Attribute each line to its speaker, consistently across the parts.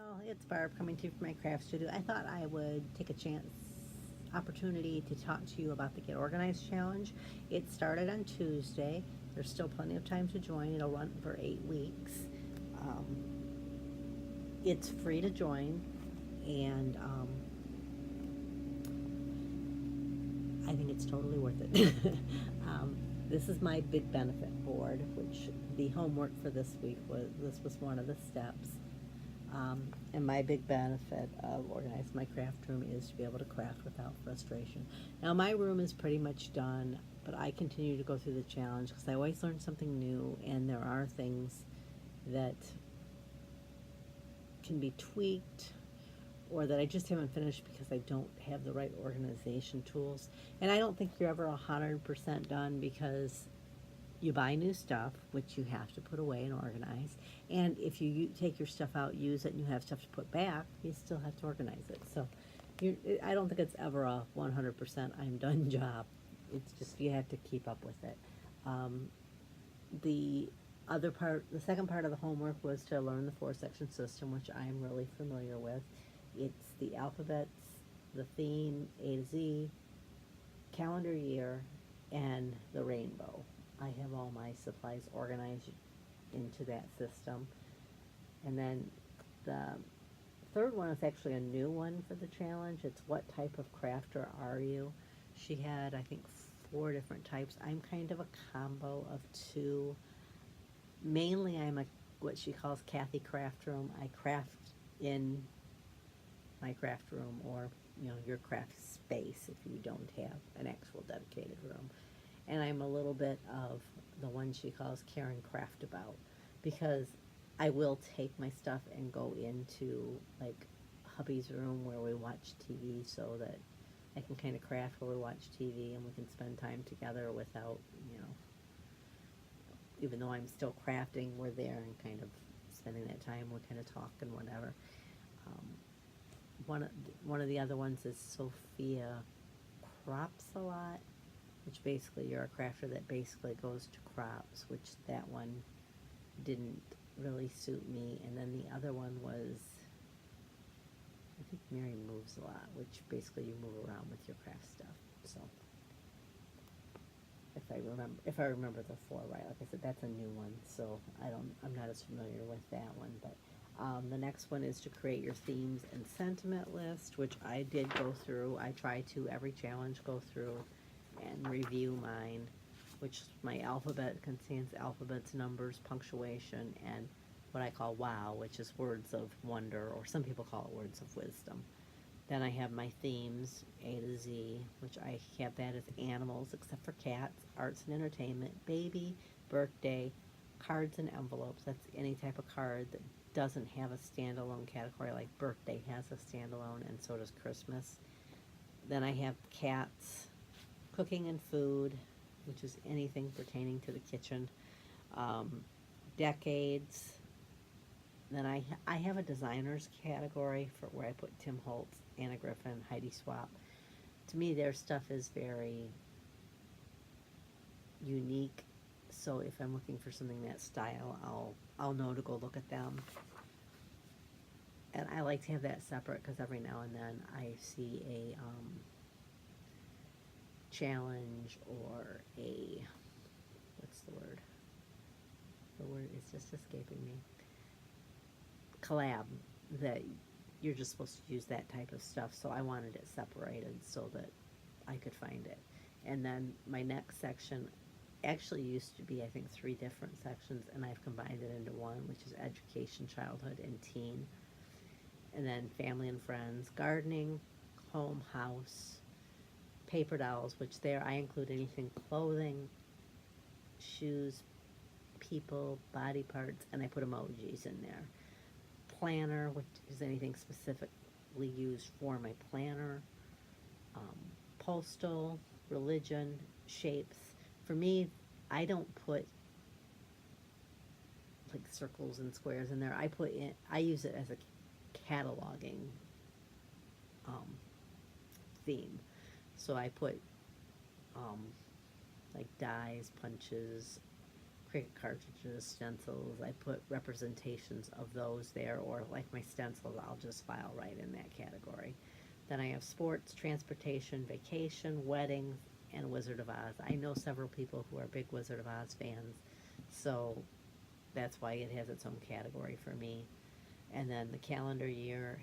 Speaker 1: Well, it's Barb coming to you from my craft studio. I thought I would take a opportunity to talk to you about the Get Organized Challenge. It started on Tuesday. There's still plenty of time to join. It'll run for 8 weeks. Um, it's free to join, and I think it's totally worth it. um, this is my big benefit board, which the homework for this was one of the steps. And my big benefit of organizing my craft room is to be able to craft without frustration. Now, my room is pretty much done, but I continue to go through the challenge because I always learn something new, and there are things that can be tweaked or that I just haven't finished because I don't have the right organization tools. And I don't think you're ever 100% done because you buy new stuff, which you have to put away and organize. And if you take your stuff out, use it, and you have stuff to put back, you still have to organize it. So I don't think it's ever a 100% I'm done job. It's just you have to keep up with it. Um, the the second part of the homework was to learn the 4-section system, which I'm really familiar with. It's the alphabets, the theme, A to Z, calendar year, and the rainbow. I have all my supplies organized into that system. And then the third one is actually a new one for the challenge. It's what type of crafter are you? She had, I think, 4 different types. I'm kind of a combo of 2. Mainly I'm a what she calls Kathy Craft Room. I craft in my craft room, or your craft space if you don't have an actual dedicated room. And I'm a little bit of the one she calls Karen Craftabout, because I will take my stuff and go into like hubby's room where we watch TV so that I can kind of craft while we watch TV and we can spend time together without, even though I'm still crafting, we're there and kind of spending that time, we kind of talk and whatever. Um, one of the other ones is Sophia Crops a Lot, which basically you're a crafter that basically goes to crops, which that one didn't really suit me. And then the other one was, I think Mary Moves a Lot, which basically you move around with your craft stuff. So if I remember the 4 right, like I said, that's a new one, so I'm not as familiar with that one. But the next one is to create your themes and sentiment list, which I did go through. I try to every challenge go through and review mine, which my alphabet contains alphabets, numbers, punctuation, and what I call WOW, which is words of wonder, or some people call it words of wisdom. Then I have my themes, A to Z, which I have that as animals, except for cats, arts and entertainment, baby, birthday, cards and envelopes. That's any type of card that doesn't have a standalone category, like birthday has a standalone, and so does Christmas. Then I have cats, cooking and food, which is anything pertaining to the kitchen, decades. Then I have a designers category for where I put Tim Holtz, Anna Griffin, Heidi Swapp. To me, their stuff is very unique. So if I'm looking for something that style, I'll know to go look at them. And I like to have that separate because every now and then I see a challenge or a, what's the word? The word is just escaping me. Collab that you're just supposed to use that type of stuff, so I wanted it separated so that I could find it. And then my next section actually used to be, I think, 3 different sections, and I've combined it into one, which is education, childhood, and teen. And then family and friends, gardening, home, house, paper dolls, which there I include anything clothing, shoes, people, body parts, and I put emojis in there. Planner, which is anything specifically used for my planner, postal, religion, shapes. For me, I don't put like circles and squares in there. I use it as a cataloging theme. So I put like dies, punches, Cricut cartridges, stencils, I put representations of those there, or like my stencils, I'll just file right in that category. Then I have sports, transportation, vacation, weddings, and Wizard of Oz. I know several people who are big Wizard of Oz fans, so that's why it has its own category for me. And then the calendar year,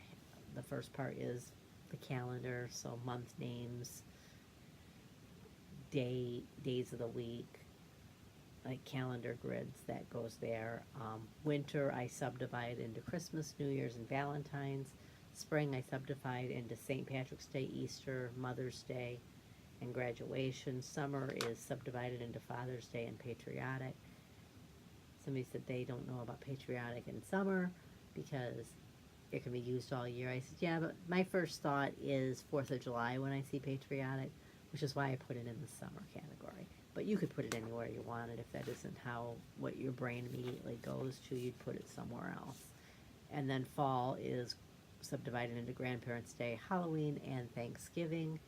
Speaker 1: the first part is the calendar, so month names, days of the week, like calendar grids that goes there. Winter I subdivide into Christmas, New Year's, and Valentine's. Spring I subdivide into St. Patrick's Day, Easter, Mother's Day, and graduation. Summer is subdivided into Father's Day and patriotic. Somebody said they don't know about patriotic in summer because it can be used all year. I said, yeah, but my first thought is 4th of July when I see patriotic, which is why I put it in the summer category. But you could put it anywhere you wanted. If that isn't what your brain immediately goes to, you'd put it somewhere else. And then fall is subdivided into Grandparents' Day, Halloween, and Thanksgiving.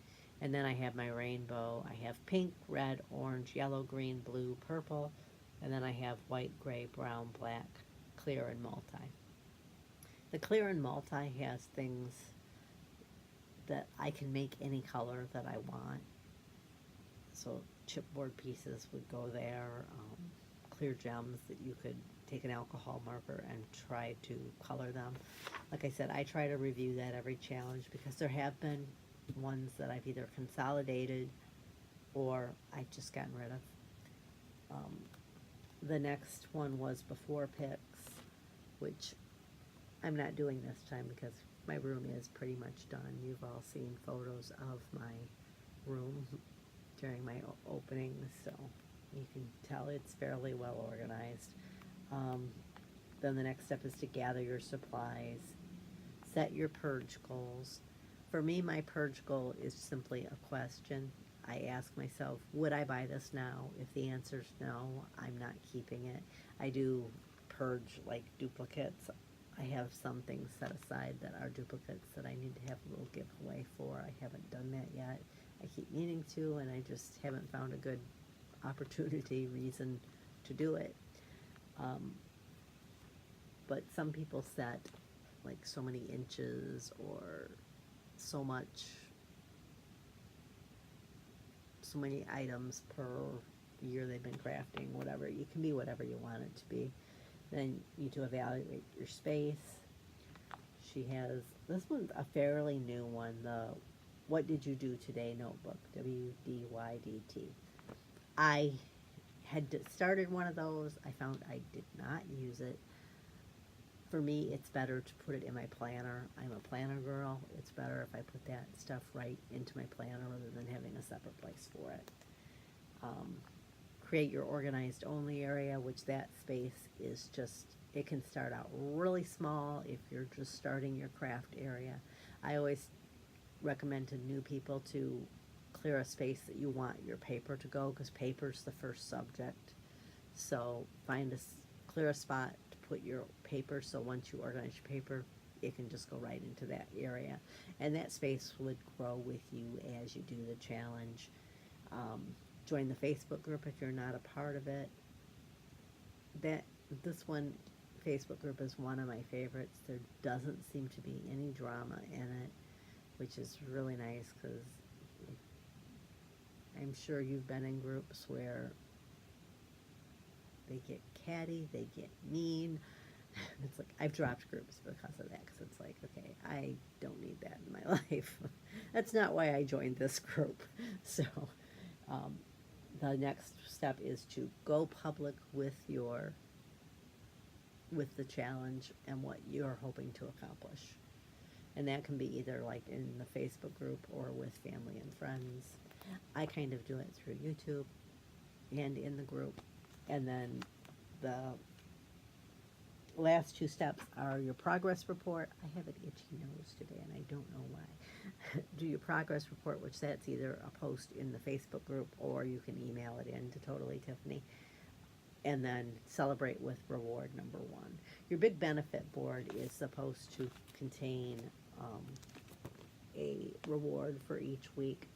Speaker 1: And then I have my rainbow. I have pink, red, orange, yellow, green, blue, purple. And then I have white, gray, brown, black, clear, and multi. The clear and multi has things that I can make any color that I want. So chipboard pieces would go there, clear gems that you could take an alcohol marker and try to color them. Like I said, I try to review that every challenge because there have been ones that I've either consolidated or I've just gotten rid of. The next one was before pics, which I'm not doing this time because my room is pretty much done. You've all seen photos of my room during my opening, so you can tell it's fairly well organized. Then the next step is to gather your supplies, set your purge goals. For me, my purge goal is simply a question. I ask myself, would I buy this now? If the answer is no, I'm not keeping it. I do purge like duplicates. I have some things set aside that are duplicates that I need to have a little giveaway for. I haven't done that yet. I keep meaning to, and I just haven't found a good opportunity, reason to do it. But some people set like so many inches or so many items per year they've been crafting, whatever. It can be whatever you want it to be. Then you need to evaluate your space. She has, this one's a fairly new one, the What Did You Do Today notebook, WDYDT. I had started one of those. I found I did not use it. For me, it's better to put it in my planner. I'm a planner girl. It's better if I put that stuff right into my planner rather than having a separate place for it. Create your organized only area, which that space is just, it can start out really small if you're just starting your craft area. I always recommend to new people to clear a space that you want your paper to go, because paper's the first subject. So find clear a spot to put your paper, so once you organize your paper, it can just go right into that area. And that space would grow with you as you do the challenge. Join the Facebook group if you're not a part of it. This one Facebook group is one of my favorites. There doesn't seem to be any drama in it, which is really nice, because I'm sure you've been in groups where they get catty, they get mean. It's like, I've dropped groups because of that, because it's like, okay, I don't need that in my life. That's not why I joined this group. So the next step is to go public with the challenge and what you're hoping to accomplish. And that can be either like in the Facebook group or with family and friends. I kind of do it through YouTube and in the group. And then the last two steps are your progress report. I have an itchy nose today and I don't know why. Do your progress report, which that's either a post in the Facebook group or you can email it in to Totally Tiffany. And then celebrate with reward number 1. Your big benefit board is supposed to contain a reward for each week.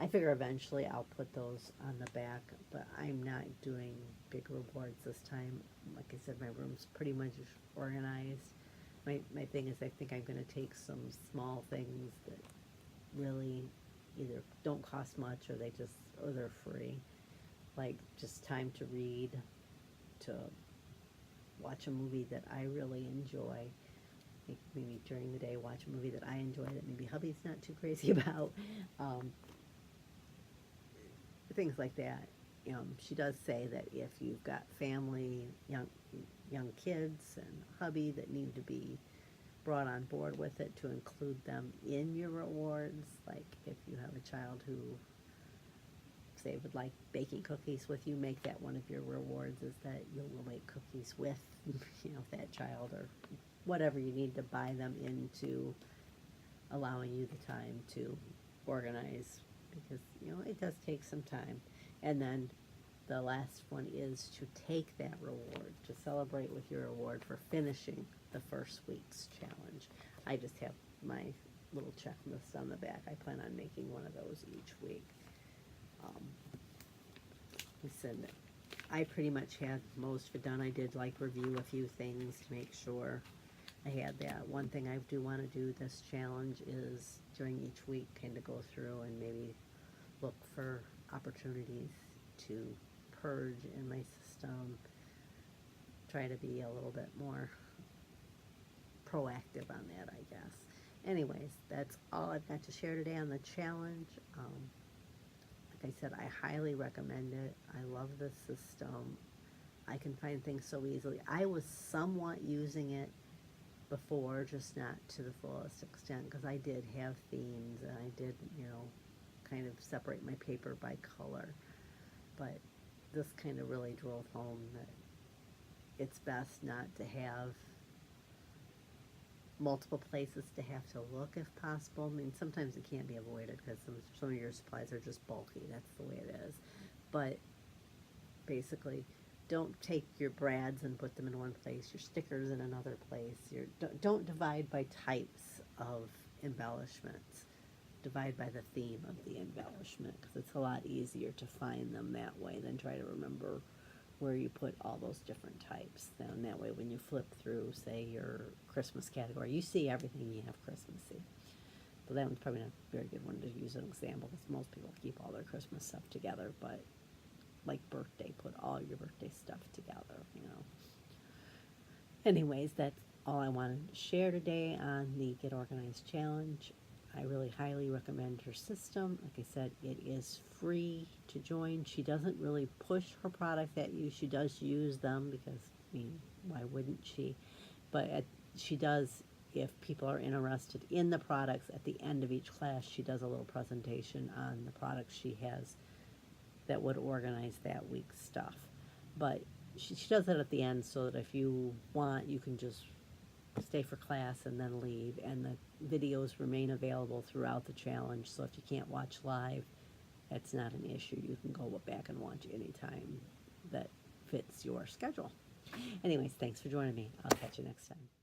Speaker 1: I figure eventually I'll put those on the back, but I I'm not doing big rewards this time. Like I said, my room's pretty much organized. My thing is, I think I'm gonna take some small things that really either don't cost much, or they're free. Like just time to read, to watch a movie that I really enjoy. Like maybe during the day, watch a movie that I enjoy that maybe hubby's not too crazy about. Um, Things like that. She does say that if you've got family, young kids, and hubby that need to be brought on board with it, to include them in your rewards. Like if you have a child who, say, would like baking cookies with you, make that one of your rewards, is that you will make cookies with that child, or whatever you need to buy them into allowing you the time to organize, because it does take some time. And then the last one is to take that reward, to celebrate with your reward for finishing the first week's challenge. I just have my little checklist on the back. I plan on making one of those each week. Listen, I pretty much had most of it done. I did review a few things to make sure I had that. One thing I do want to do this challenge is during each week kind of go through and maybe look for opportunities to purge in my system, try to be a little bit more proactive on that, I guess. Anyways, that's all I've got to share today on the challenge. Like I said, I highly recommend it. I love the system. I can find things so easily. I was somewhat using it before, just not to the fullest extent, because I did have themes, and I did, kind of separate my paper by color. But this kind of really drove home that it's best not to have multiple places to have to look if possible. I mean, sometimes it can't be avoided because some of your supplies are just bulky. That's the way it is. But basically, don't take your brads and put them in one place, your stickers in another place. Don't divide by types of embellishments. Divide by the theme of the embellishment, because it's a lot easier to find them that way than try to remember where you put all those different types. Then that way when you flip through, say, your Christmas category, you see everything you have Christmassy. But that one's probably not a very good one to use as an example, because most people keep all their Christmas stuff together, but like birthday, put all your birthday stuff together, Anyways, that's all I wanted to share today on the Get Organized Challenge. I really highly recommend her system. Like I said, it is free to join. She doesn't really push her products at you. She does use them because, why wouldn't she? But she does, if people are interested in the products, at the end of each class, she does a little presentation on the products she has that would organize that week's stuff. But she does it at the end so that if you want, you can just stay for class and then leave, and the videos remain available throughout the challenge, so if you can't watch live, that's not an issue. You can go back and watch anytime that fits your schedule. Anyways, thanks for joining me. I'll catch you next time.